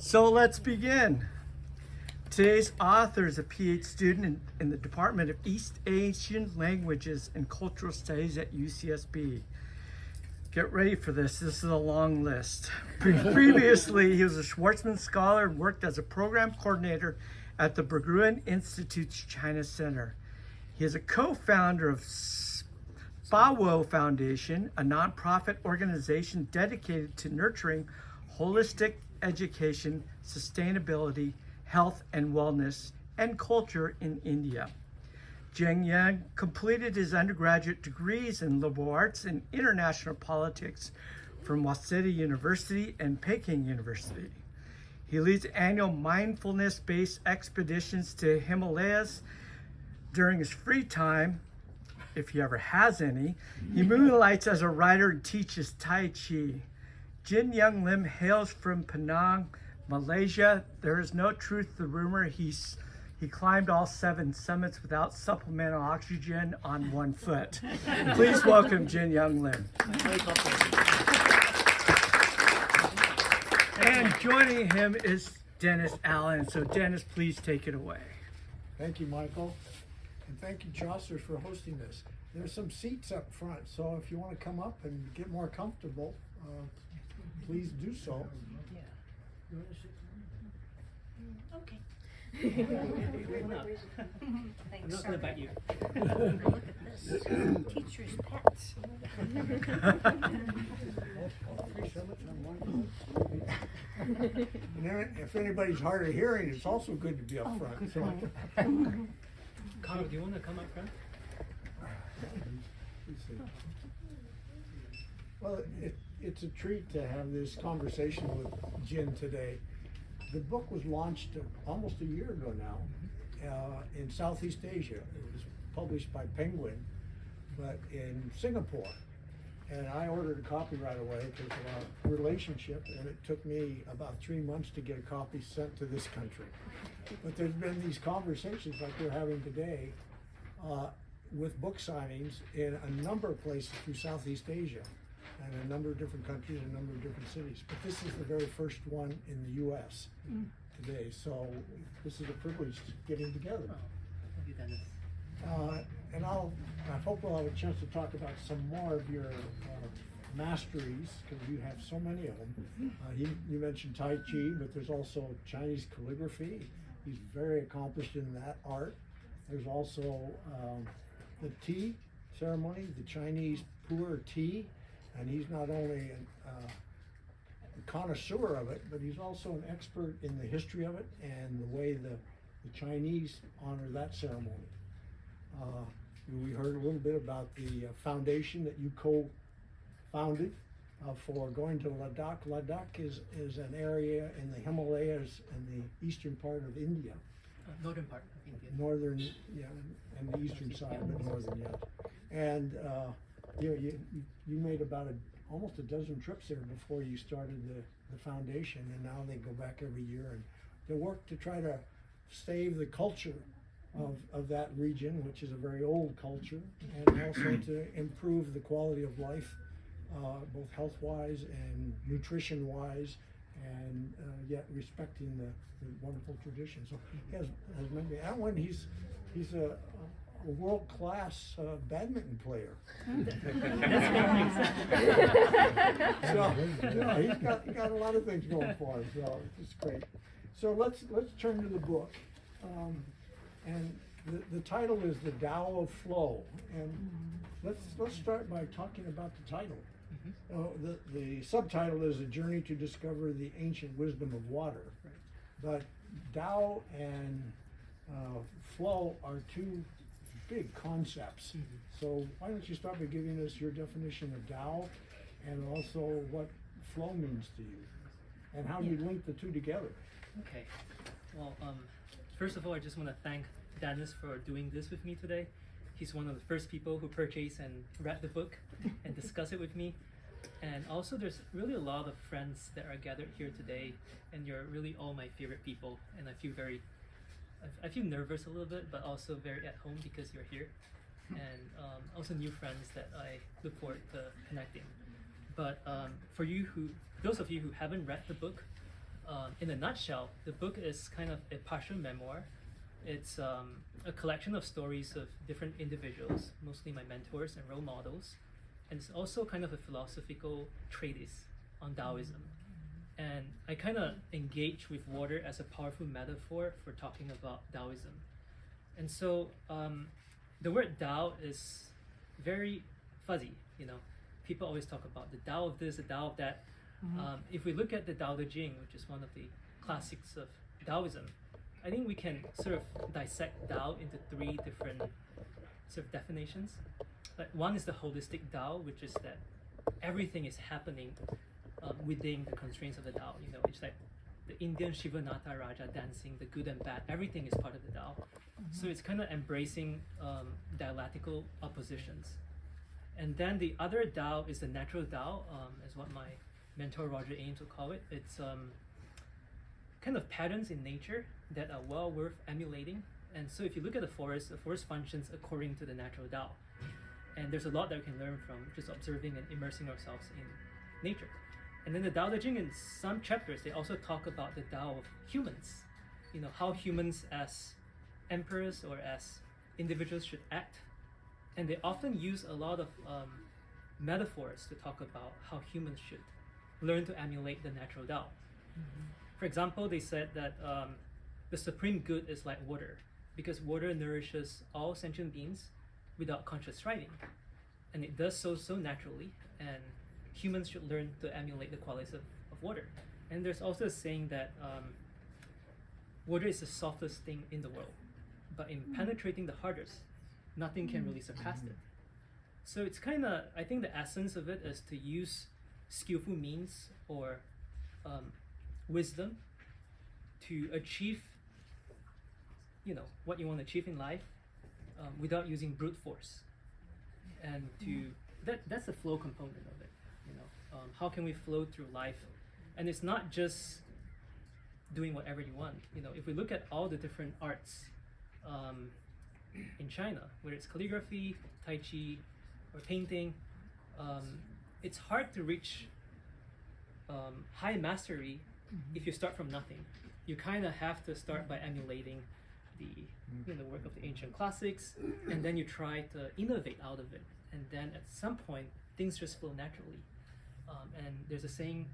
So let's begin. Today's author is a PhD student in the Department of East Asian Languages and Cultural Studies at UCSB. Get ready for this. This is a long list. Previously, he was a Schwarzman Scholar and worked as a program coordinator at the Berggruen Institute's China Center. He is a co-founder of Bawo Foundation, a nonprofit organization dedicated to nurturing holistic education, sustainability, health and wellness, and culture in India. Jin Young completed his undergraduate degrees in liberal arts and international politics from Waseda University and Peking University. He leads annual mindfulness-based expeditions to Himalayas. During his free time, if he ever has any, he moonlights as a writer and teaches Tai Chi. Jin Young Lim hails from Penang, Malaysia. There is no truth to the rumor he climbed all 7 summits without supplemental oxygen on 1 foot. Please welcome Jin Young Lim. And joining him is Dennis Allen. So Dennis, please take it away. Thank you, Michael. And thank you, Chaucer, for hosting this. There's some seats up front, so if you want to come up and get more comfortable, please do so. Okay. I'm not going to bite you. Look at this. Teacher's pets. And then if anybody's hard of hearing, it's also good to be up front. So. Connor, do you want to come up front? Well, it's a treat to have this conversation with Jin today. The book was launched almost a year ago now in Southeast Asia. It was published by Penguin, but in Singapore. And I ordered a copy right away because of our relationship, and it took me about 3 months to get a copy sent to this country. But there's been these conversations like we're having today with book signings in a number of places through Southeast Asia and a number of different countries and a number of different cities. But this is the very first one in the U.S. today, so this is a privilege getting together. Thank you, Dennis. And I hope we'll have a chance to talk about some more of your masteries, because you have so many of them. You mentioned Tai Chi, but there's also Chinese calligraphy. He's very accomplished in that art. There's also the tea ceremony, the Chinese pu'er tea, and he's not only a connoisseur of it, but he's also an expert in the history of it and the way the Chinese honor that ceremony. We heard a little bit about the foundation that you co-founded for going to Ladakh. Ladakh is an area in the Himalayas in the eastern part of India. Northern part of India. Northern, yeah, and the eastern side, but northern, yes. And you made about almost a dozen trips there before you started the foundation, and now they go back every year and they work to try to save the culture of that region, which is a very old culture, and also to improve the quality of life, both health-wise and nutrition-wise, and yet respecting the wonderful tradition. So he has many. And when he's a world-class badminton player. So he's got a lot of things going for him. So it's great. So let's turn to the book. And the title is The Dao of Flow, and let's start by talking about the title. The subtitle is A Journey to Discover the Ancient Wisdom of Water, but Dao and flow are two big concepts. So why don't you start by giving us your definition of Dao and also what flow means to you and how you link the two together. Okay. Well, first of all, I just want to thank Dennis for doing this with me today. He's one of the first people who purchased and read the book and discussed it with me. And also there's really a lot of friends that are gathered here today, and you're really all my favorite people, and I feel nervous a little bit, but also very at home because you're here. And also new friends that I look forward to connecting. But for those of you who haven't read the book, in a nutshell, the book is kind of a partial memoir. It's a collection of stories of different individuals, mostly my mentors and role models. And it's also kind of a philosophical treatise on Taoism. And I kind of engage with water as a powerful metaphor for talking about Taoism. And so the word Tao is very fuzzy, you know. People always talk about the Tao of this, the Tao of that. If we look at the Tao Te Ching, which is one of the classics of Taoism, I think we can sort of dissect Tao into three different sort of definitions. Like one is the holistic Tao, which is that everything is happening within the constraints of the Tao. You know, it's like the Indian Shivanatha Raja dancing, the good and bad, everything is part of the Tao. So it's kind of embracing dialectical oppositions. And then the other Tao is the natural Tao, is what my mentor Roger Ames would call it. It's kind of patterns in nature that are well worth emulating. And so if you look at the forest functions according to the natural Tao. And there's a lot that we can learn from just observing and immersing ourselves in nature. And then the Tao Te Ching, in some chapters, they also talk about the Tao of humans. You know, how humans as emperors or as individuals should act. And they often use a lot of metaphors to talk about how humans should learn to emulate the natural Tao. For example, they said that the supreme good is like water, because water nourishes all sentient beings without conscious striving. And it does so naturally, and humans should learn to emulate the qualities of water. And there's also a saying that water is the softest thing in the world, but in penetrating the hardest, nothing can really surpass it. So it's kind of, I think the essence of it is to use skillful means or wisdom to achieve, you know, what you want to achieve in life without using brute force. And that's the flow component of it. You know, how can we flow through life? And it's not just doing whatever you want. You know, if we look at all the different arts in China, whether it's calligraphy, Tai Chi, or painting, it's hard to reach high mastery if you start from nothing. You kind of have to start by emulating the work of the ancient classics, and then you try to innovate out of it. And then at some point, things just flow naturally. And there's a saying,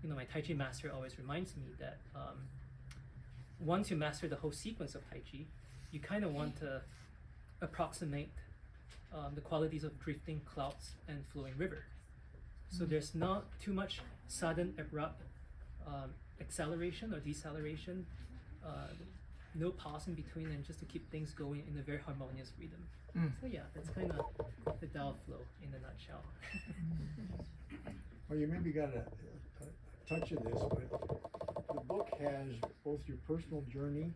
you know, my Tai Chi master always reminds me that once you master the whole sequence of Tai Chi, you kind of want to approximate the qualities of drifting clouds and flowing river. So there's not too much sudden, abrupt acceleration or deceleration, no pause in between, and just to keep things going in a very harmonious rhythm. So yeah, that's kind of the Dao of Flow in a nutshell. Well, you maybe got a touch of this, but the book has both your personal journey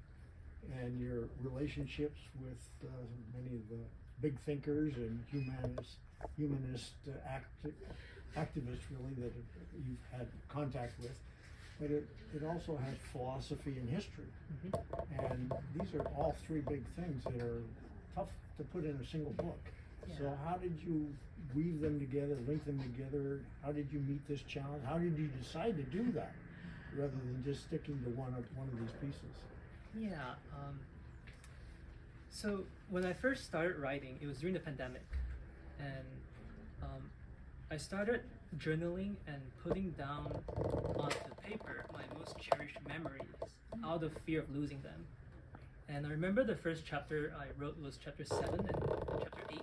and your relationships with many of the big thinkers and humanist activists, really, that you've had contact with. But it also has philosophy and history. And these are all three big things that are tough to put in a single book. Yeah. So how did you weave them together, link them together? How did you meet this challenge? How did you decide to do that rather than just sticking to one of these pieces? Yeah. So when I first started writing, it was during the pandemic, and I started journaling and putting down onto paper my most cherished memories out of fear of losing them. And I remember the first chapter I wrote was chapter 7 and chapter 8.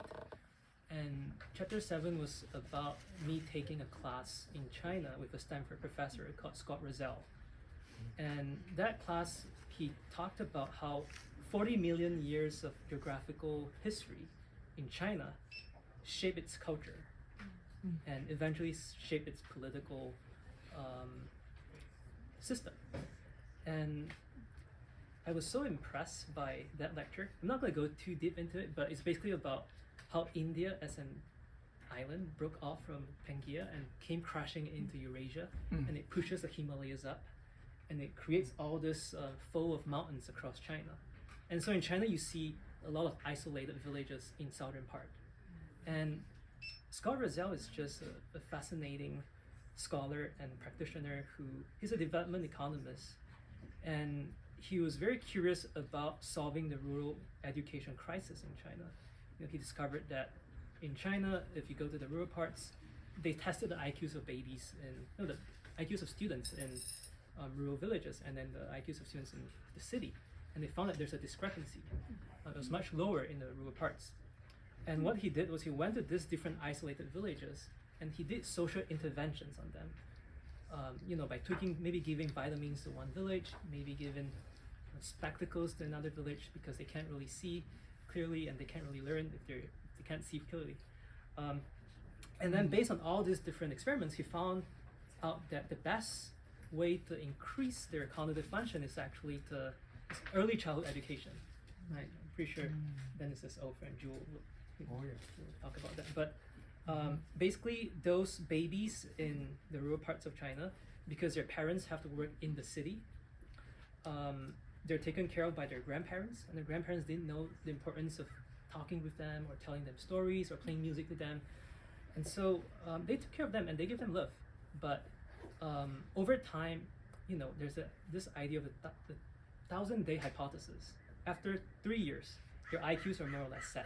And chapter 7 was about me taking a class in China with a Stanford professor called Scott Rosell. And that class, he talked about how 40 million years of geographical history in China shape its culture and eventually shape its political system. And I was so impressed by that lecture. I'm not going to go too deep into it, but it's basically about how India as an island broke off from Pangaea and came crashing into Eurasia, and it pushes the Himalayas up, and it creates all this flow of mountains across China. And so in China, you see a lot of isolated villages in southern part. And Scott Rosell is just a fascinating scholar and practitioner he's a development economist, and he was very curious about solving the rural education crisis in China. He discovered that in China, if you go to the rural parts, they tested the IQs of babies and the IQs of students in rural villages, and then the IQs of students in the city, and they found that there's a discrepancy. It was much lower in the rural parts. And what he did was he went to these different isolated villages and he did social interventions on them. By maybe giving vitamins to one village, maybe giving spectacles to another village because they can't really see clearly and they can't really learn if they can't see clearly. And then based on all these different experiments, he found out that the best way to increase their cognitive function is actually it's early childhood education. Right? I'm pretty sure Dennis's old friend Jewel will talk about that. But basically, those babies in the rural parts of China, because their parents have to work in the city, they're taken care of by their grandparents, and their grandparents didn't know the importance of talking with them or telling them stories or playing music with them. And so they took care of them and they gave them love. But over time, there's this idea of the 1,000-day hypothesis. After 3 years, your IQs are more or less set,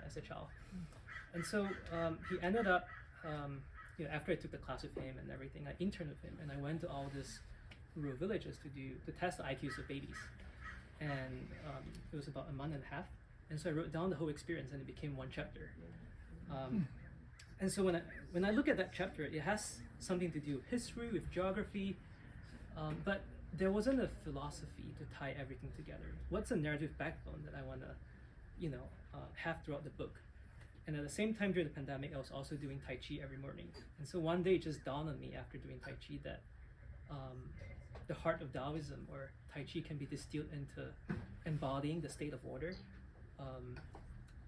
as a child. And so he ended up, after I took the class with him and everything, I interned with him and I went to all these rural villages to test the IQs of babies. And it was about a month and a half. And so I wrote down the whole experience and it became one chapter. And so when I look at that chapter, it has something to do with history, with geography, but there wasn't a philosophy to tie everything together. What's a narrative backbone that I want to, have throughout the book? And at the same time during the pandemic, I was also doing Tai Chi every morning. And so one day it just dawned on me after doing Tai Chi that the heart of Taoism or Tai Chi can be distilled into embodying the state of order,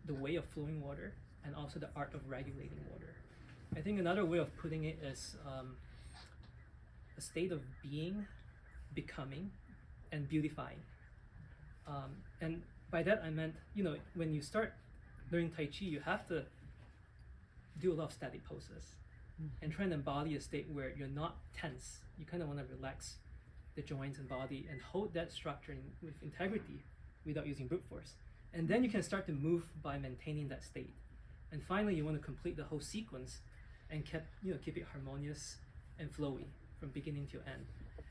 the way of flowing water, and also the art of regulating water. I think another way of putting it is a state of being, becoming, and beautifying. And by that I meant, when you start learning Tai Chi, you have to do a lot of static poses and try and embody a state where you're not tense. You kind of want to relax the joints and body and hold that structure with integrity without using brute force. And then you can start to move by maintaining that state. And finally, you want to complete the whole sequence and keep it harmonious and flowy from beginning to end.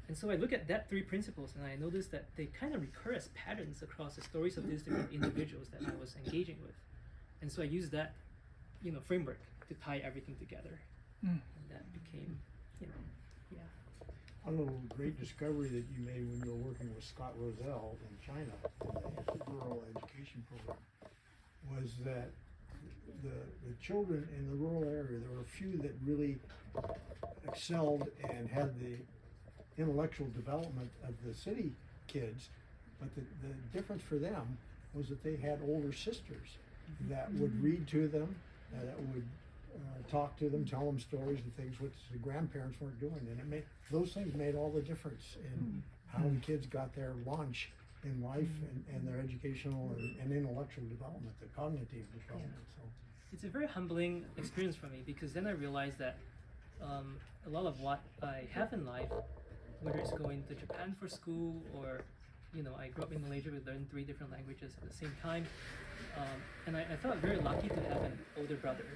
And so I look at that 3 principles and I notice that they kind of recur as patterns across the stories of these different individuals that I was engaging with. And so I used that, framework to tie everything together. And that became, One little great discovery that you made when you were working with Scott Roselle in China in the rural education program was that the children in the rural area, there were a few that really excelled and had the intellectual development of the city kids, but the difference for them was that they had older sisters that would read to them, that would talk to them, tell them stories and things which the grandparents weren't doing, and those things made all the difference in how the kids got their launch in life and their educational and intellectual development, the cognitive development. So it's a very humbling experience for me because then I realized that a lot of what I have in life, whether it's going to Japan for school or I grew up in Malaysia, we learned 3 different languages at the same time, and I felt very lucky to have an older brother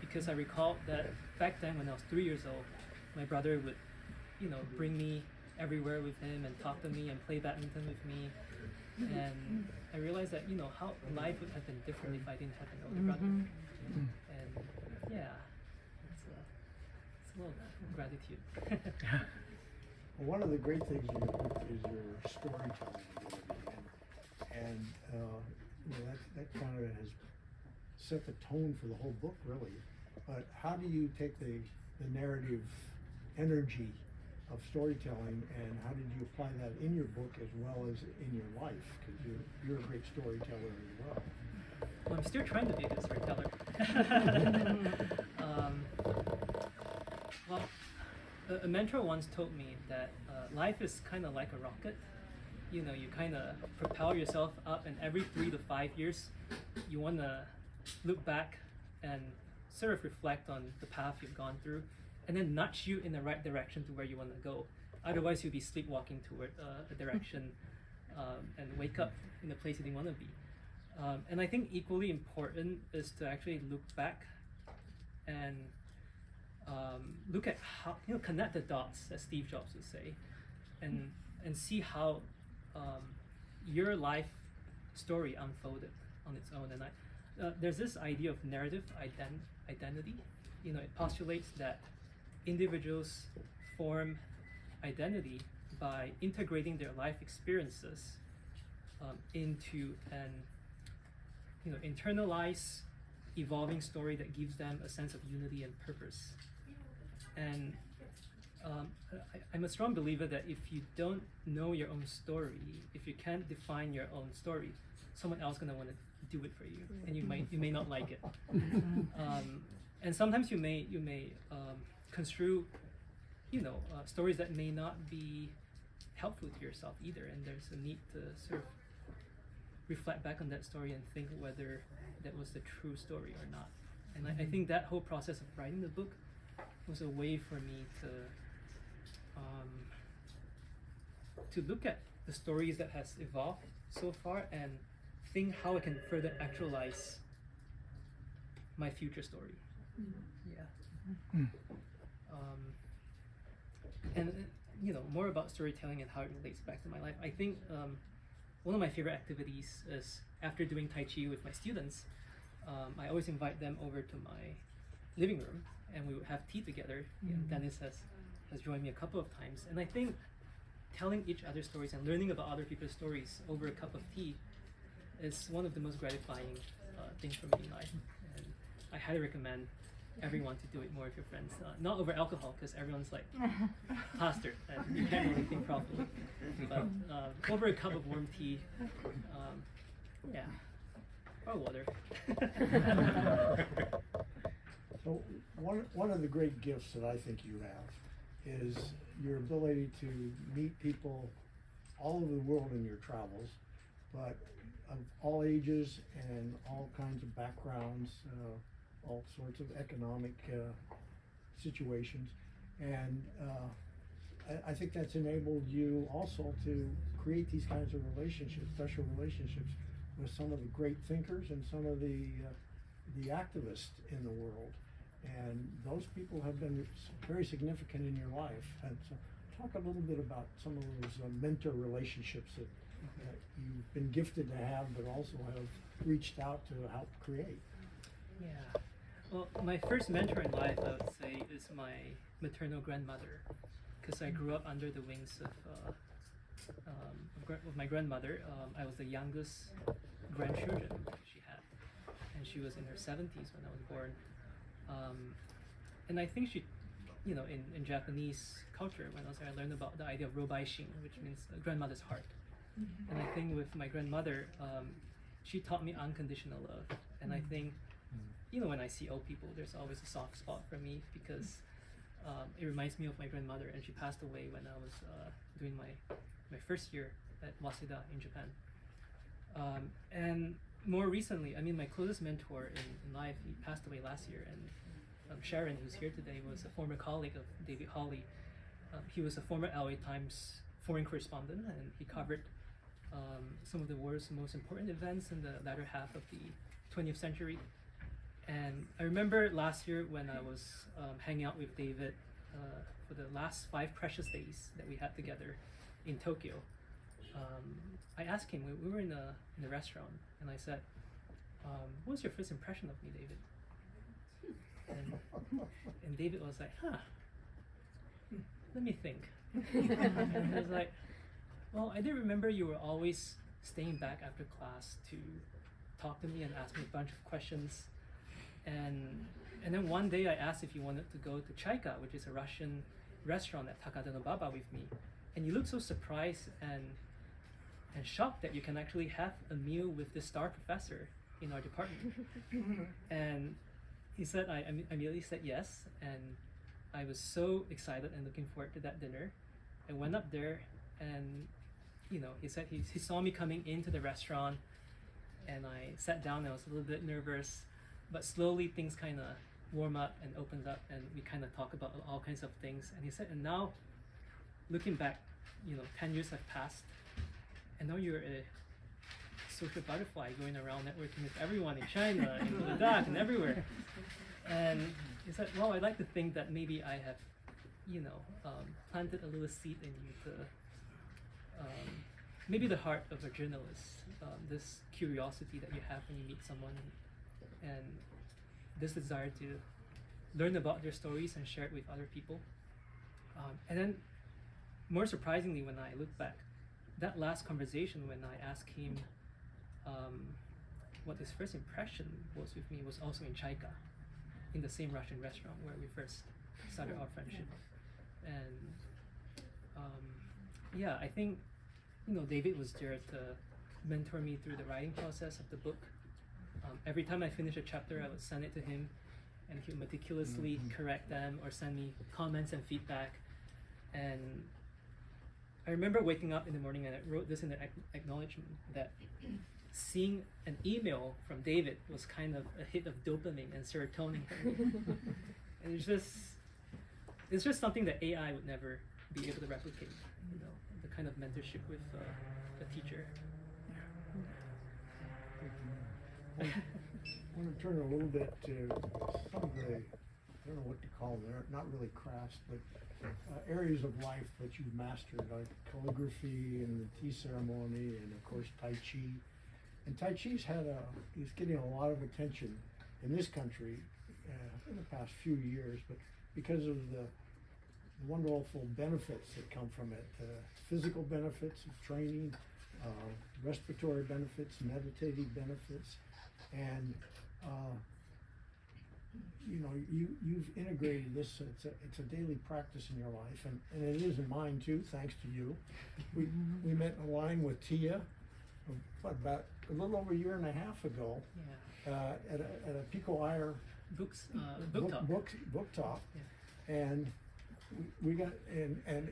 because I recall that back then when I was 3 years old, my brother would bring me everywhere with him and talk to me and play badminton with me, and I realized that how life would have been different if I didn't have an older brother. And it's a little gratitude. well, one of the great things in your book is your storytelling ability, and that kind of has set the tone for the whole book, really. But how do you take the narrative energy of storytelling, and how did you apply that in your book as well as in your life? Because you're a great storyteller as well. Well, I'm still trying to be a good storyteller. A mentor once told me that life is kind of like a rocket. You kind of propel yourself up, and every 3 to 5 years, you want to look back and sort of reflect on the path you've gone through and then nudge you in the right direction to where you want to go. Otherwise, you'll be sleepwalking toward a direction and wake up in the place you didn't want to be. And I think equally important is to actually look back and look at how, connect the dots, as Steve Jobs would say, and see how your life story unfolded on its own. And there's this idea of narrative identity. It postulates that individuals form identity by integrating their life experiences into an internalized, evolving story that gives them a sense of unity and purpose. And I'm a strong believer that if you don't know your own story, if you can't define your own story, someone else is gonna want to do it for you, and you may not like it. And sometimes you may construe, stories that may not be helpful to yourself either, and there's a need to sort of reflect back on that story and think whether that was the true story or not. And I think that whole process of writing the book was a way for me to look at the stories that has evolved so far and think how I can further actualize my future story. Yeah. And more about storytelling and how it relates back to my life. I think one of my favorite activities is after doing Tai Chi with my students, I always invite them over to my living room and we would have tea together. Dennis has joined me a couple of times. And I think telling each other's stories and learning about other people's stories over a cup of tea is one of the most gratifying things for me in life. And I highly recommend everyone to do it more with your friends. Not over alcohol, because everyone's like plastered and you can't really think properly. But over a cup of warm tea, yeah, or water. So one of the great gifts that I think you have is your ability to meet people all over the world in your travels, but of all ages and all kinds of backgrounds, all sorts of economic situations. And I think that's enabled you also to create these kinds of relationships, special relationships with some of the great thinkers and some of the activists in the world. And those people have been very significant in your life. And so talk a little bit about some of those mentor relationships that you've been gifted to have, but also have reached out to help create. Yeah. Well, my first mentor in life, I would say, is my maternal grandmother, because I grew up under the wings of my grandmother. I was the youngest grandchildren she had, and she was in her 70s when I was born. And I think she, in Japanese culture, when I was there, I learned about the idea of robaishin, which means grandmother's heart. And I think with my grandmother, she taught me unconditional love. And I think, when I see old people, there's always a soft spot for me because it reminds me of my grandmother, and she passed away when I was doing my first year at Waseda in Japan. And more recently, my closest mentor in life, he passed away last year, and Sharon, who's here today, was a former colleague of David Hawley. He was a former LA Times foreign correspondent, and he covered some of the world's most important events in the latter half of the 20th century. And I remember last year when I was hanging out with David for the last 5 precious days that we had together in Tokyo. I asked him, we were in a restaurant, and I said, what was your first impression of me, David? And David was like, let me think. And he was like, well, I did remember you were always staying back after class to talk to me and ask me a bunch of questions. And then one day I asked if you wanted to go to Chaika, which is a Russian restaurant at Takadanobaba with me. And you looked so surprised and shocked that you can actually have a meal with this star professor in our department. And he said, I immediately said yes, and I was so excited and looking forward to that dinner. I went up there, and he said he saw me coming into the restaurant, and I sat down. I was a little bit nervous, but slowly things kind of warm up and opened up, and we kind of talk about all kinds of things. And he said, and now, looking back, 10 years have passed, and now you're a social butterfly going around networking with everyone in China, in Ladakh, and everywhere. And he said, well, I'd like to think that maybe I have, planted a little seed in you to, maybe the heart of a journalist, this curiosity that you have when you meet someone, and this desire to learn about their stories and share it with other people. And then, more surprisingly, when I look back, that last conversation when I asked him what his first impression was with me was also in Chaika, in the same Russian restaurant where we first started our friendship. And I think David was there to mentor me through the writing process of the book. Every time I finished a chapter, I would send it to him, and he would meticulously correct them or send me comments and feedback. And I remember waking up in the morning and I wrote this in the acknowledgement that seeing an email from David was kind of a hit of dopamine and serotonin for me. And it's just something that AI would never be able to replicate, the kind of mentorship with a teacher. I want to turn a little bit to some of the, I don't know what to call them, they're not really crafts, but areas of life that you've mastered, like calligraphy and the tea ceremony, and of course Tai Chi. And Tai Chi's he's getting a lot of attention in this country in the past few years, but because of the wonderful benefits that come from it, physical benefits of training, respiratory benefits, meditative benefits, and you've integrated this. It's a daily practice in your life, and it is in mine too, thanks to you. We met in a line with Tia, about a little over a year and a half ago, at a Pico Iyer book talk, yeah. And we got and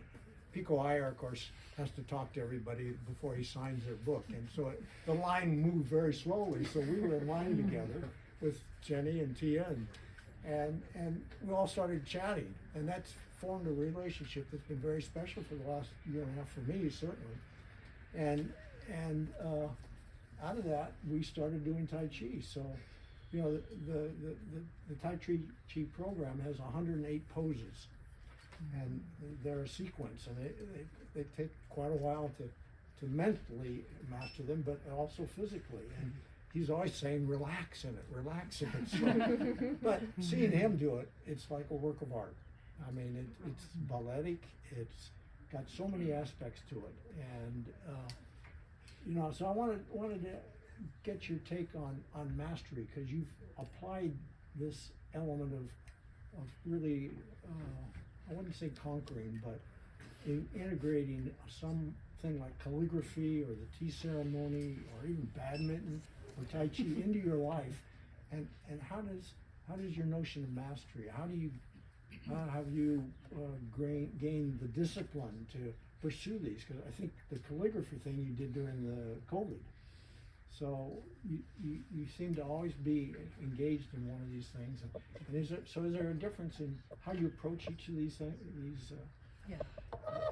Pico Iyer, of course, has to talk to everybody before he signs their book, and so the line moved very slowly. So we were in line together with Jenny and Tia, and we all started chatting, and that's formed a relationship that's been very special for the last year and a half for me, certainly. And out of that, we started doing Tai Chi. So, the Tai Chi program has 108 poses, and they're a sequence, and they take quite a while to mentally master them, but also physically. And he's always saying, relax in it, relax in it. So, but seeing him do it, it's like a work of art. I mean, it's balletic, it's got so many aspects to it. And, so I wanted to get your take on mastery, because you've applied this element of really, I wouldn't say conquering, but integrating something like calligraphy or the tea ceremony or even badminton or Tai Chi into your life. And how does your notion of mastery, how have you gained the discipline to pursue these? Because I think the calligraphy thing you did during the COVID. So you seem to always be engaged in one of these things. And is there a difference in how you approach each of these things?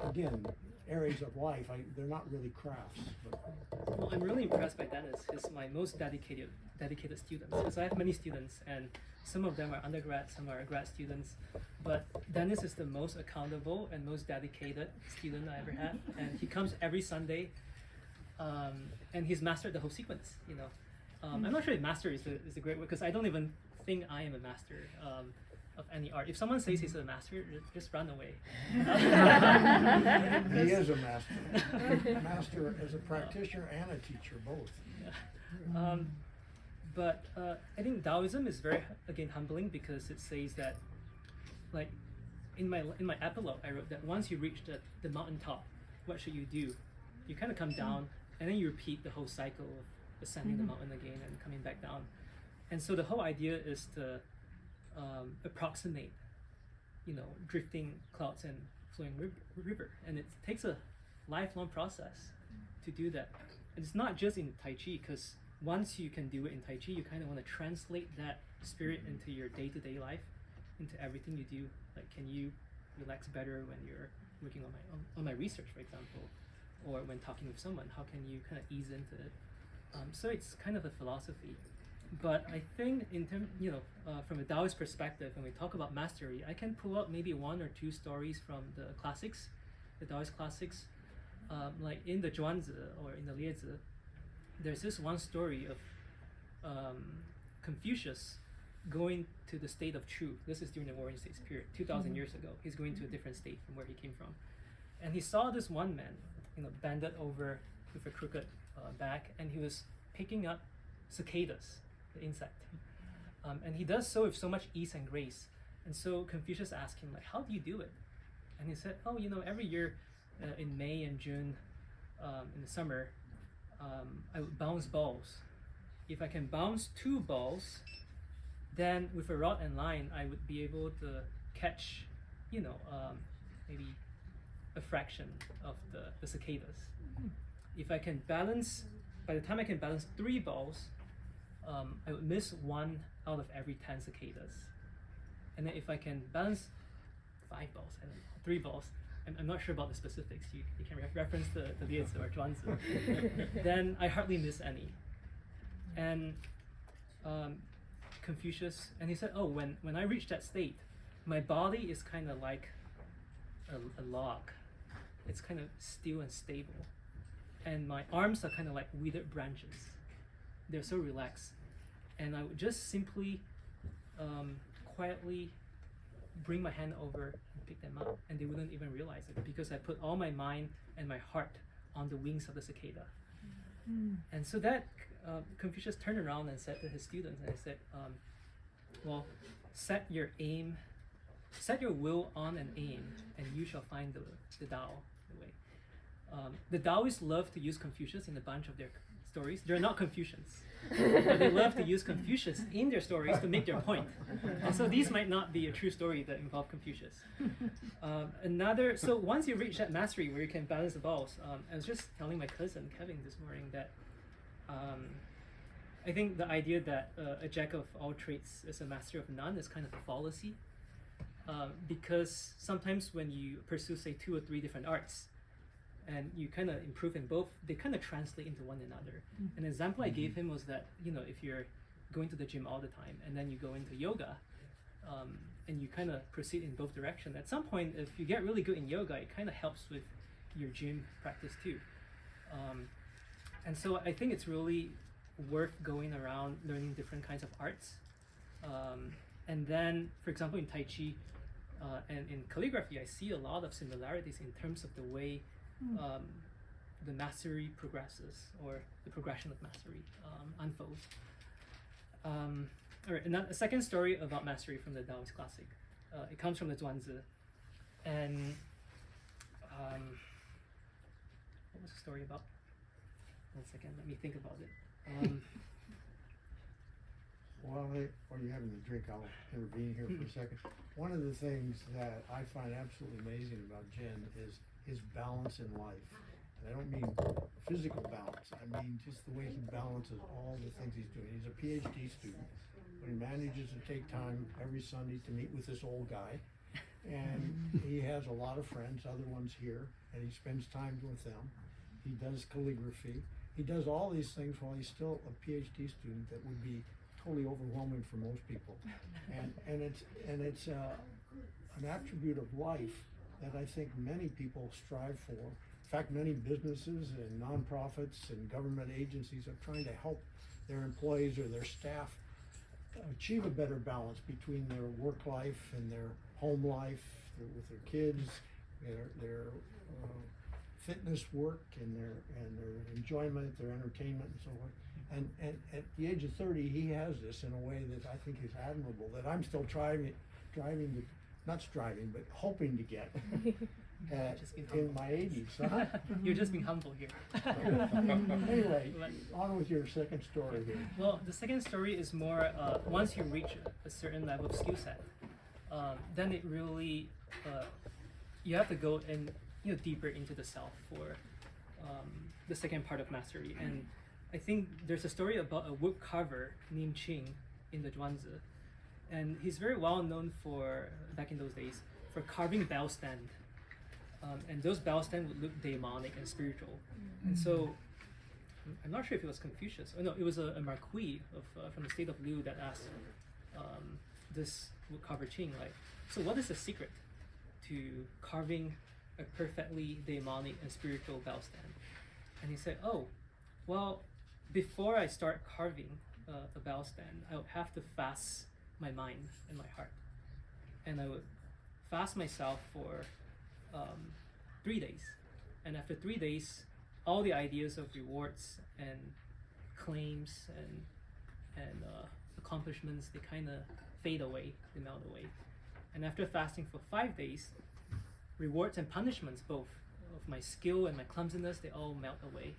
Again, areas of life. They're not really crafts. But. Well, I'm really impressed by Dennis. He's my most dedicated student. Because I have many students, and some of them are undergrads, some are grad students. But Dennis is the most accountable and most dedicated student I ever had, and he comes every Sunday. And he's mastered the whole sequence. I'm not sure if master is a great word, because I don't even think I am a master of any art. If someone says he's a master, just run away. He is a master. Master as a practitioner and a teacher, both. Yeah. But I think Taoism is very, again, humbling, because it says that, like, in my epilogue, I wrote that once you reach the mountaintop, what should you do? You kind of come down, and then you repeat the whole cycle of ascending the mountain again and coming back down. And so the whole idea is to approximate, drifting clouds and flowing river. And it takes a lifelong process to do that. And it's not just in Tai Chi, because once you can do it in Tai Chi, you kind of want to translate that spirit into your day-to-day life, into everything you do. Like, can you relax better when you're working on my research, for example, or when talking with someone? How can you kind of ease into it? So it's kind of a philosophy. But I think from a Taoist perspective, when we talk about mastery, I can pull out maybe 1 or 2 stories from the classics, the Taoist classics. Like in the Zhuanzi or in the Liezi, there's this one story of Confucius going to the state of truth. This is during the Warring States period, 2,000 years ago. He's going to a different state from where he came from. And he saw this one man, bended over with a crooked back, and he was picking up cicadas, the insect. And he does so with so much ease and grace. And so Confucius asked him, like, how do you do it? And he said, oh, every year in May and June, in the summer, I would bounce balls. If I can bounce 2 balls, then with a rod and line, I would be able to catch, maybe a fraction of the cicadas. If I can balance, by the time I can balance 3 balls, I would miss 1 out of every 10 cicadas. And then if I can balance 5 balls, I don't know, 3 balls, I'm not sure about the specifics, you can reference the Liezi or Zhuanzi, then I hardly miss any. And Confucius, and he said, oh, when I reach that state, my body is kind of like a log. It's kind of still and stable. And my arms are kind of like withered branches. They're so relaxed. And I would just simply quietly bring my hand over and pick them up, and they wouldn't even realize it because I put all my mind and my heart on the wings of the cicada. And so that Confucius turned around and said to his students, and he said, well, set your will on an aim, and you shall find the Tao, the way. The Taoists love to use Confucius in a bunch of their stories. They're not Confucians, but they love to use Confucius in their stories to make their point. And so these might not be a true story that involve Confucius. So once you reach that mastery where you can balance the balls, I was just telling my cousin Kevin this morning that I think the idea that a jack of all trades is a master of none is kind of a fallacy, because sometimes when you pursue, say, 2 or 3 different arts, and you kind of improve in both, they kind of translate into one another. An example I gave him was that, if you're going to the gym all the time and then you go into yoga, and you kind of proceed in both directions, at some point, if you get really good in yoga, it kind of helps with your gym practice too. And so I think it's really worth going around learning different kinds of arts. And then, for example, in Tai Chi and in calligraphy, I see a lot of similarities in terms of the way the mastery progresses, or the progression of mastery unfolds. All right, and a second story about mastery from the Taoist classic. It comes from the Zhuanzi, and what was the story about? 1 second, let me think about it. While you're having a drink, I'll intervene here for a second. One of the things that I find absolutely amazing about Jin is his balance in life. And I don't mean physical balance, I mean just the way he balances all the things he's doing. He's a PhD student, but he manages to take time every Sunday to meet with this old guy. And he has a lot of friends, other ones here, and he spends time with them. He does calligraphy. He does all these things while he's still a PhD student that would be totally overwhelming for most people. And it's an attribute of life that I think many people strive for. In fact, many businesses and nonprofits and government agencies are trying to help their employees or their staff achieve a better balance between their work life and their home life, with their kids, their fitness work, and their enjoyment, their entertainment, and so on. And at the age of 30, he has this in a way that I think is admirable, that I'm still hoping to get in my 80s. Huh? You're just being humble here. Anyway, on with your second story here. Well, the second story is more, once you reach a certain level of skill set, then it really, you have to go in, deeper into the self for the second part of mastery. And I think there's a story about a wood carver named Qing in the Zhuanzi. And he's very well known for, back in those days, for carving bell stand. And those bell stand would look demonic and spiritual. And so, I'm not sure if it was Confucius. Oh no, it was a marquis from the state of Liu that asked this woodcarver Qing, like, so what is the secret to carving a perfectly demonic and spiritual bell stand? And he said, oh, well, before I start carving a bell stand, I would have to fast my mind and my heart. And I would fast myself for 3 days. And after 3 days, all the ideas of rewards and claims and accomplishments, they kind of fade away, they melt away. And after fasting for 5 days, rewards and punishments, both of my skill and my clumsiness, they all melt away.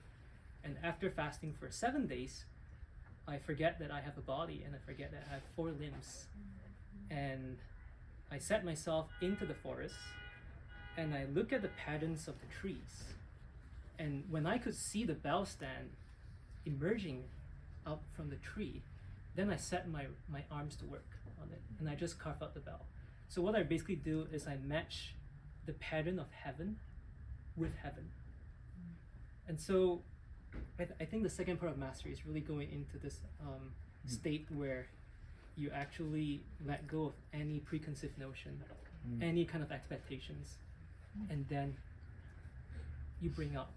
And after fasting for 7 days, I forget that I have a body and I forget that I have 4 limbs. And I set myself into the forest and I look at the patterns of the trees. And when I could see the bell stand emerging out from the tree, then I set my arms to work on it and I just carve out the bell. So what I basically do is I match the pattern of heaven with heaven. And so I think the second part of mastery is really going into this state where you actually let go of any preconceived notion, any kind of expectations, and then you bring out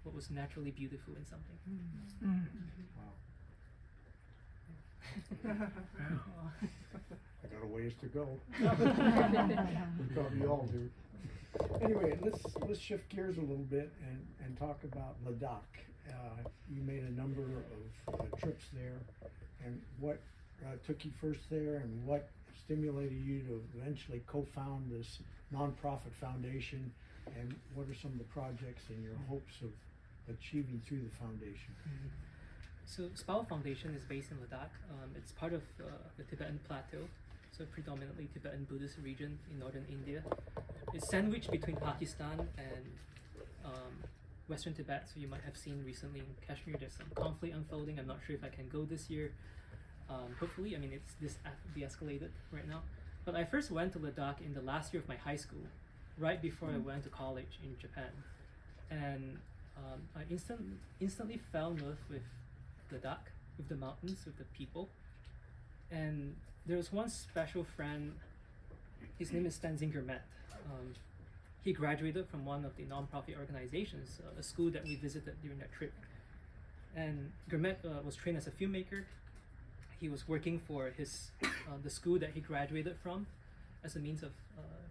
what was naturally beautiful in something. I got a ways to go. We probably all do. Anyway, let's shift gears a little bit and talk about Ladakh. You made a number of trips there, and what took you first there, and what stimulated you to eventually co-found this nonprofit foundation, and what are some of the projects and your hopes of achieving through the foundation? So Spao Foundation is based in Ladakh. It's part of the Tibetan Plateau, so predominantly Tibetan Buddhist region in northern India. It's sandwiched between Pakistan and Western Tibet, so you might have seen recently in Kashmir there's some conflict unfolding. I'm not sure if I can go this year. Hopefully, I mean, it's de-escalated right now. But I first went to Ladakh in the last year of my high school, right before I went to college in Japan. And I instantly fell in love with Ladakh, with the mountains, with the people. And there was one special friend, his name is Tenzin Gurmet. He graduated from one of the non-profit organizations, a school that we visited during that trip. And Gurmet was trained as a filmmaker. He was working for his the school that he graduated from as a means of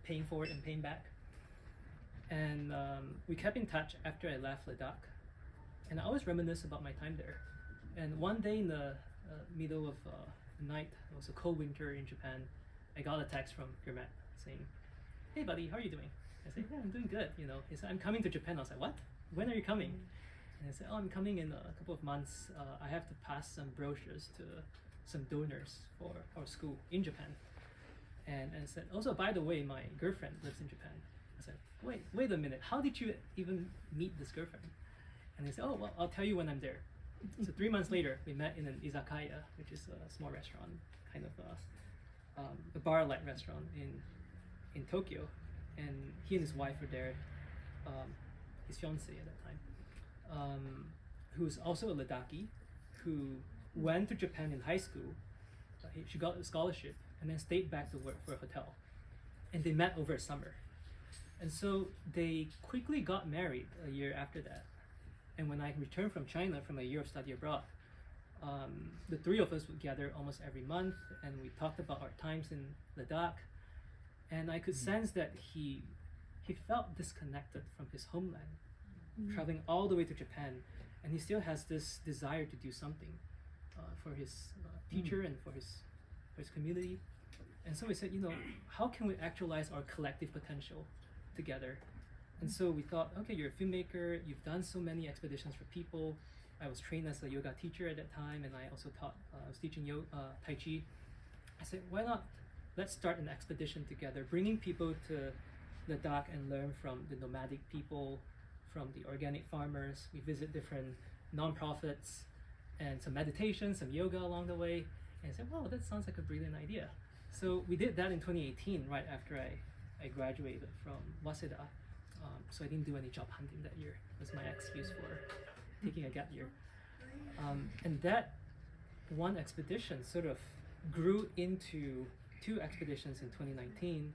paying forward and paying back. And we kept in touch after I left Ladakh. And I always reminisce about my time there. And one day in the middle of the night, it was a cold winter in Japan, I got a text from Gurmet saying, "Hey buddy, how are you doing?" I said, "Yeah, I'm doing good." You know, he said, "I'm coming to Japan." I was like, "What? When are you coming?" And I said, "Oh, I'm coming in a couple of months. I have to pass some brochures to some donors for our school in Japan." And I said, "Also, by the way, my girlfriend lives in Japan." I said, wait a minute, how did you even meet this girlfriend?" And he said, "Oh, well, I'll tell you when I'm there." So 3 months later, we met in an izakaya, which is a small restaurant, kind of a bar-like restaurant in Tokyo. And he and his wife were there, his fiancée at that time, who's also a Ladakhi, who went to Japan in high school. She got a scholarship and then stayed back to work for a hotel. And they met over summer. And so they quickly got married a year after that. And when I returned from China from a year of study abroad, the three of us would gather almost every month and we talked about our times in Ladakh. And I could sense that he felt disconnected from his homeland, traveling all the way to Japan, and he still has this desire to do something for his teacher and for his community. And so we said, how can we actualize our collective potential together? And so we thought, okay, you're a filmmaker, you've done so many expeditions for people. I was trained as a yoga teacher at that time, and I also taught, I was teaching Tai Chi. I said, why not? Let's start an expedition together, bringing people to Ladakh and learn from the nomadic people, from the organic farmers. We visit different nonprofits and some meditation, some yoga along the way. And I said, wow, that sounds like a brilliant idea. So we did that in 2018, right after I graduated from Waseda. So I didn't do any job hunting that year. That's my excuse for taking a gap year. And that one expedition sort of grew into 2 expeditions in 2019.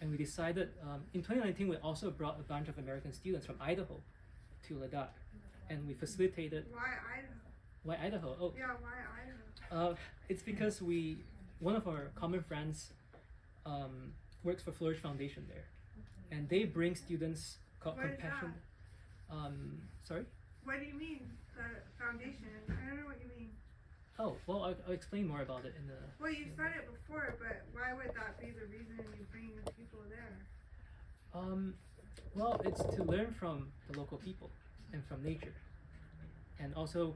And we decided, in 2019, we also brought a bunch of American students from Idaho to Ladakh. And we facilitated. Why Idaho? Why Idaho? Oh, Yeah, why Idaho? it's because one of our common friends works for Flourish Foundation there. And they bring students called What is Compassion. Sorry? What do you mean, the foundation? I don't know what you mean. Oh, well, I'll explain more about it in the. Well, you said it before, but why would that be the reason you bring the people there? Well, it's to learn from the local people and from nature. And also,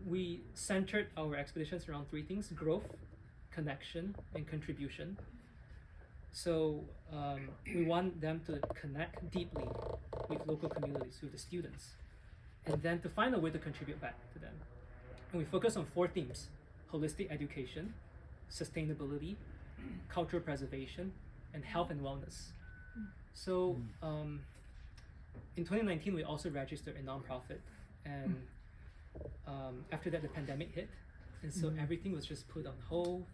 we centered our expeditions around 3 things: growth, connection, and contribution. So we want them to connect deeply with local communities, with the students, and then to find a way to contribute back to them. And we focus on 4 themes: holistic education, sustainability, cultural preservation, and health and wellness. So in 2019, we also registered a nonprofit, and after that, the pandemic hit, and so everything was just put on hold.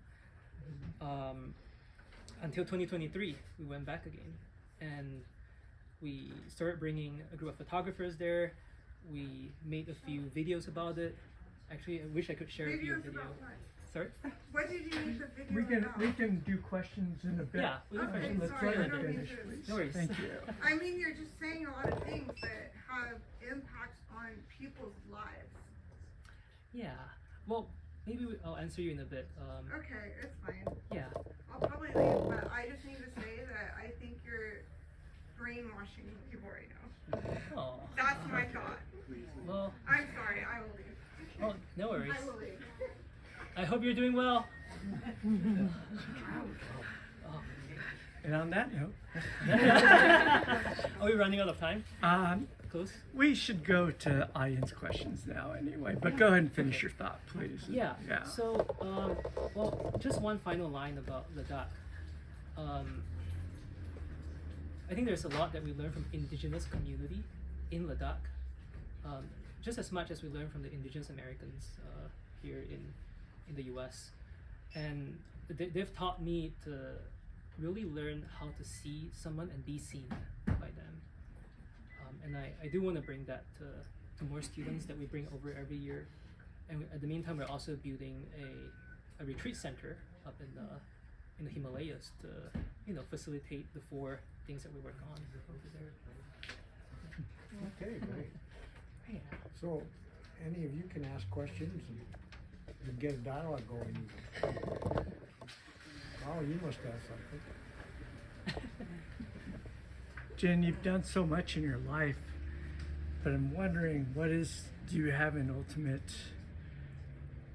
Until 2023, we went back again, and we started bringing a group of photographers there. We made a few videos about it. Actually, I wish I could share with you a Videos video. about what? Sorry? What did you make the video about? We can do questions in a bit. Yeah, we can Okay, question. Let's sorry, let I her don't mean finish, to- please. No worries. Thank you. I mean, you're just saying a lot of things that have impacts on people's lives. Yeah. Well, maybe I'll answer you in a bit. Okay, it's fine. Yeah. I'll probably leave, but I just need to say that I think you're brainwashing people right now. Oh. That's my thought. Well, I'm sorry, I will leave. oh, no worries. I will leave. I hope you're doing well. And on that note, Are we running out of time? Close? we should go to audience questions now anyway, but go ahead and finish your thought, please. Yeah. Yeah. So, well, just one final line about Ladakh. I think there's a lot that we learn from indigenous community in Ladakh, just as much as we learn from the indigenous Americans here in the U.S. And they've taught me to really learn how to see someone and be seen by them. And I do want to bring that to more students that we bring over every year. And at the meantime, we're also building a retreat center up in the Himalayas to facilitate the 4 things that we work on over there. Okay, great. Yeah. So, any of you can ask questions and get a dialogue going. Oh, you must have something. Jin, you've done so much in your life, but I'm wondering, do you have an ultimate,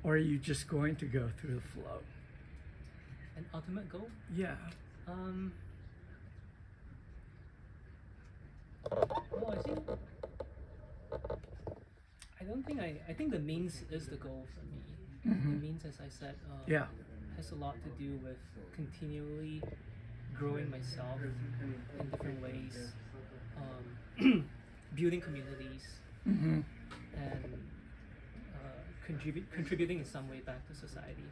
or are you just going to go through the flow? An ultimate goal? Yeah. Well, I think the means is the goal for me. The means, as I said, Yeah. has a lot to do with continually growing myself in different ways, building communities, Mm-hmm. and contributing in some way back to society.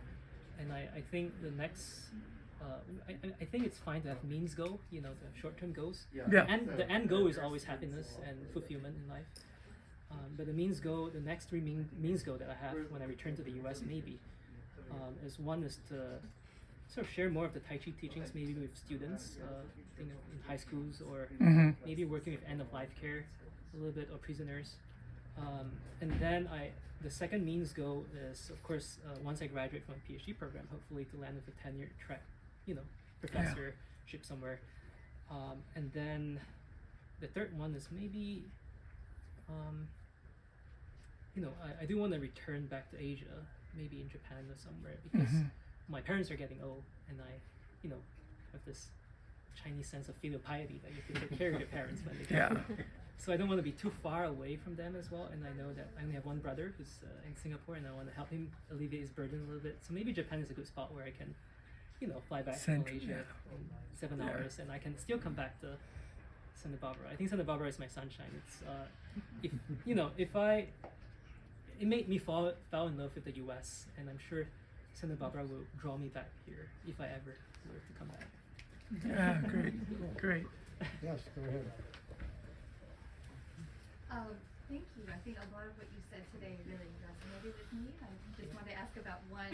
And I think the next, I think it's fine to have means goal, the short-term goals. Yeah. And the end goal is always happiness and fulfillment in life. But the means goal, the next 3 means goal that I have when I return to the US maybe, is one is to sort of share more of the Tai Chi teachings maybe with students in high schools, or maybe working with end-of-life care a little bit, or prisoners. And then the second means goal is, of course, once I graduate from a PhD program, hopefully to land with a tenure track, professorship somewhere. And then the third one is maybe, I do want to return back to Asia, maybe in Japan or somewhere, because my parents are getting old, and I, have this Chinese sense of filial piety that you have to take care of your parents when they get old. So I don't want to be too far away from them as well, and I know that I only have one brother who's in Singapore, and I want to help him alleviate his burden a little bit. So maybe Japan is a good spot where I can, fly back to Central, Malaysia yeah. in 7 Yeah. hours, and I can still come back to Santa Barbara. I think Santa Barbara is my sunshine. It's it made me fall in love with the U.S., and I'm sure Santa Barbara will draw me back here if I ever were to come back. Yeah, great, great. Yes, go ahead. Thank you. I think a lot of what you said today really resonated with me. I just wanted to ask about one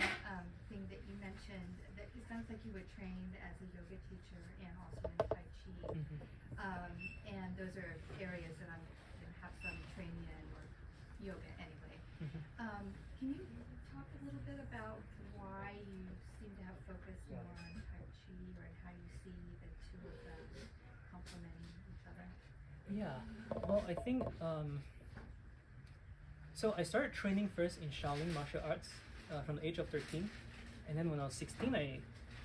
thing that you mentioned. That it sounds like you were trained as a yoga teacher and also in Tai Chi. And those are areas that I have some training in, or yoga anyway. Can you talk a little bit about why you seem to have focused more on Tai Chi, or how you see the two of them complementing each other? Yeah, well, I think so I started training first in Shaolin martial arts from the age of 13, and then when I was 16, I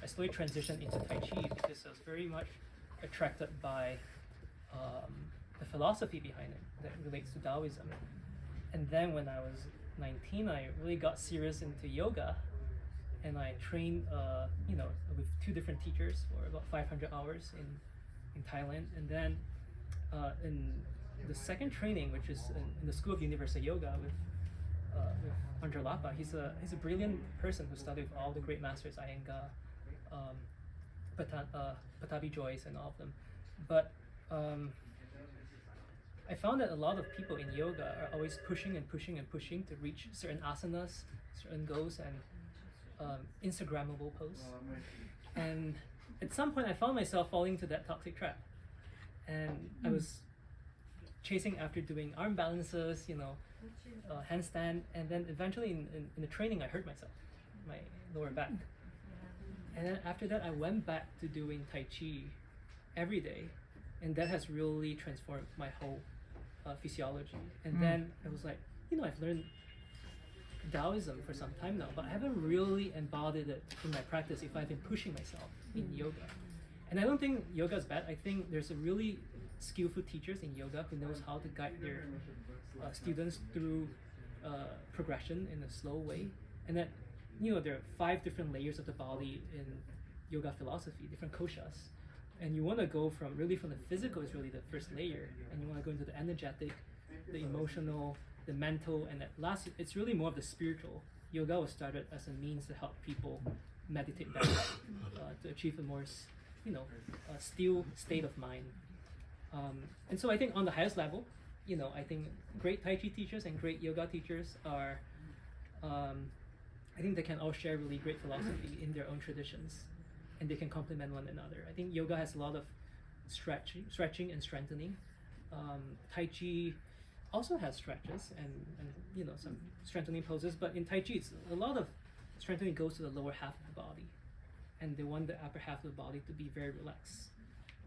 slowly transitioned into Tai Chi because I was very much attracted by the philosophy behind it that relates to Taoism. And then when I was 19, I really got serious into yoga, and I trained with 2 different teachers for about 500 hours in Thailand. And then in the second training, which is in the School of Universal Yoga with Andre Lapa, he's a brilliant person who studied with all the great masters, Iyengar, Patabi Joyce, and all of them. But I found that a lot of people in yoga are always pushing and pushing and pushing to reach certain asanas, certain goals, and Instagrammable posts. And at some point, I found myself falling into that toxic trap. And I was chasing after doing arm balances, handstand, and then eventually in the training, I hurt myself, my lower back. And then after that, I went back to doing Tai Chi every day, and that has really transformed my whole physiology. And then I was like, I've learned Taoism for some time now, but I haven't really embodied it in my practice if I've been pushing myself in yoga. And I don't think yoga is bad. I think there's a really skillful teachers in yoga who knows how to guide their students through progression in a slow way. And that, there are 5 different layers of the body in yoga philosophy, different koshas. And you want to go from the physical is really the first layer, and you want to go into the energetic, the emotional, the mental, and at last, it's really more of the spiritual. Yoga was started as a means to help people meditate better, to achieve a more, still state of mind. And so I think on the highest level, I think great Tai Chi teachers and great yoga teachers are, I think they can all share really great philosophy in their own traditions, and they can complement one another. I think yoga has a lot of stretching and strengthening. Tai Chi also has stretches and some strengthening poses, but in Tai Chi, it's a lot of strengthening goes to the lower half of the body, and they want the upper half of the body to be very relaxed.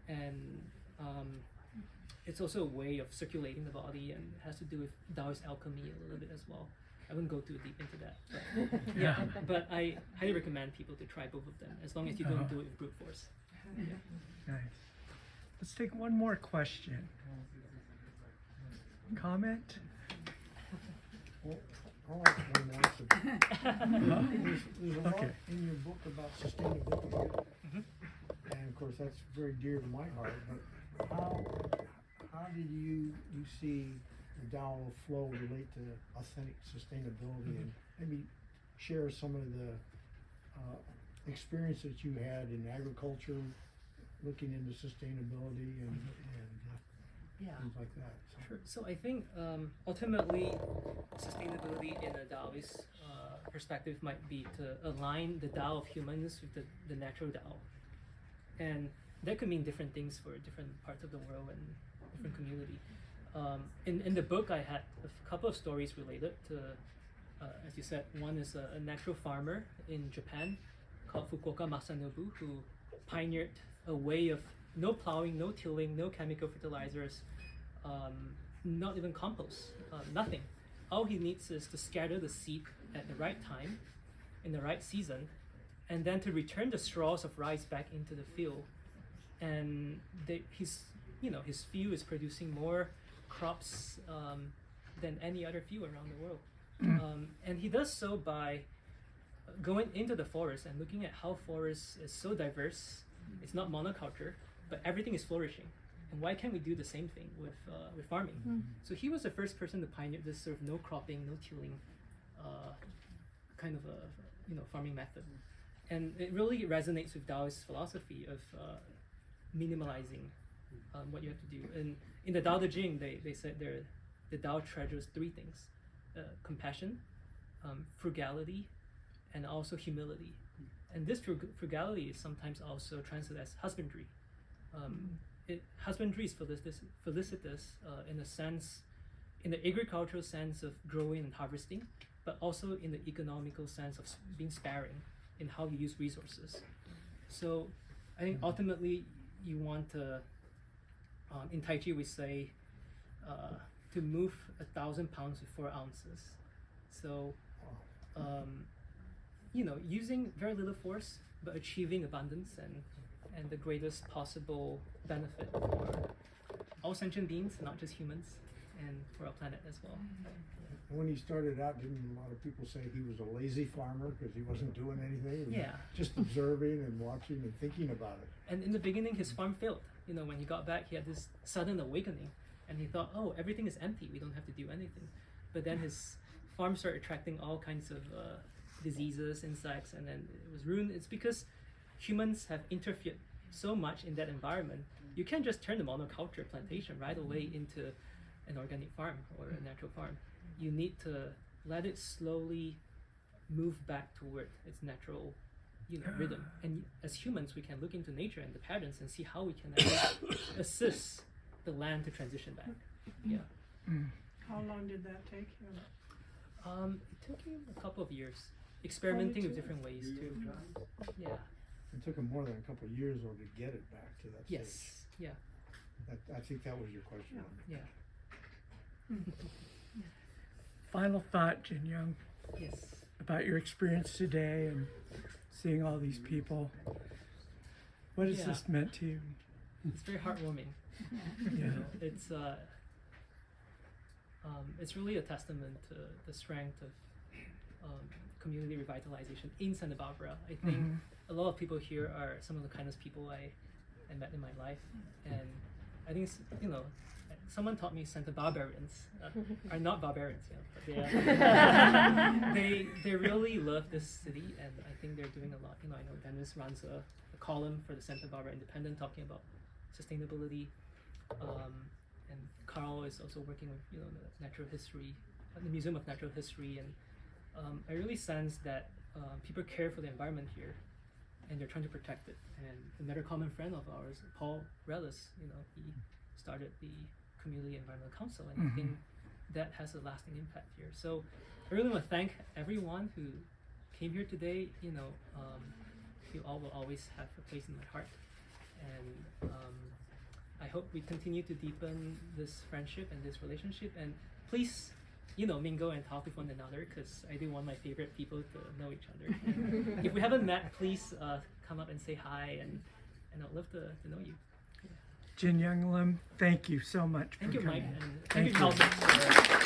And it's also a way of circulating the body, and has to do with Taoist alchemy a little bit as well. I wouldn't go too deep into that, but yeah. But I highly recommend people to try both of them, as long as you don't do it with brute force. Yeah. Nice. Let's take one more question. Comment? Well, I'll ask one more. There's a lot Okay. in your book about sustainability, and of course that's very dear to my heart. But how did you see the Dao of Flow relate to authentic sustainability, and maybe share some of the experience that you had in agriculture, looking into sustainability and things like that. So. Sure. So I think ultimately sustainability in a Taoist perspective might be to align the Dao of humans with the natural Dao. And that could mean different things for different parts of the world and different community. In the book, I had a couple of stories related to, as you said, one is a natural farmer in Japan called Fukuoka Masanobu, who pioneered a way of no plowing, no tilling, no chemical fertilizers, not even compost, nothing. All he needs is to scatter the seed at the right time, in the right season, and then to return the straws of rice back into the field. And his field is producing more crops than any other field around the world. And he does so by going into the forest and looking at how forest is so diverse. It's not monoculture, but everything is flourishing. And why can't we do the same thing with farming? So he was the first person to pioneer this sort of no cropping, no tilling kind of a farming method. And it really resonates with Taoist philosophy of minimalizing what you have to do. And in the Tao Te Ching, they said the Tao treasures three things: compassion, frugality, and also humility. And this frugality is sometimes also translated as husbandry. Husbandry is felicitous in a sense, in the agricultural sense of growing and harvesting, but also in the economical sense of being sparing in how you use resources. So I think ultimately you want to, in Tai Chi we say, to move 1,000 pounds with 4 ounces. So, using very little force, but achieving abundance and the greatest possible benefit for all sentient beings, not just humans, and for our planet as well. When he started out, didn't a lot of people say he was a lazy farmer because he wasn't doing anything? He was Yeah. just observing and watching and thinking about it. And in the beginning, his farm failed. When he got back, he had this sudden awakening, and he thought, "Oh, everything is empty. We don't have to do anything." But then his farm started attracting all kinds of diseases, insects, and then it was ruined. It's because humans have interfered so much in that environment. You can't just turn the monoculture plantation right away into an organic farm or a natural farm. You need to let it slowly move back toward its natural rhythm. And as humans, we can look into nature and the patterns and see how we can actually assist the land to transition back. Yeah. How long did that take him? It took him a couple of years, experimenting with different ways too. Yeah. It took him more than a couple of years though to get it back to that stage. Yes. Yeah. I think that was your question. Yeah. Final thought, Jin Young, Yes. about your experience today and seeing all these people. What has Yeah. this meant to you? It's very heartwarming. Yeah. It's really a testament to the strength of community revitalization in Santa Barbara. I think a lot of people here are some of the kindest people I met in my life, and I think someone taught me Santa Barbarians are not barbarians, but they really love this city, and I think they're doing a lot. I know Dennis runs a column for the Santa Barbara Independent talking about sustainability, and Carl is also working with the natural history, the Museum of Natural History, and I really sense that people care for the environment here, and they're trying to protect it. And another common friend of ours, Paul Relis, he started the Community Environmental Council, and I think that has a lasting impact here. So I really want to thank everyone who came here today. You all will always have a place in my heart, and I hope we continue to deepen this friendship and this relationship. And please, mingle and talk with one another, because I do want my favorite people to know each other. And if we haven't met, please come up and say hi, and I'd love to know you. Jin Young Lim, thank you so much Thank for you, coming. Mike, and Thank thank you, you. Calvin.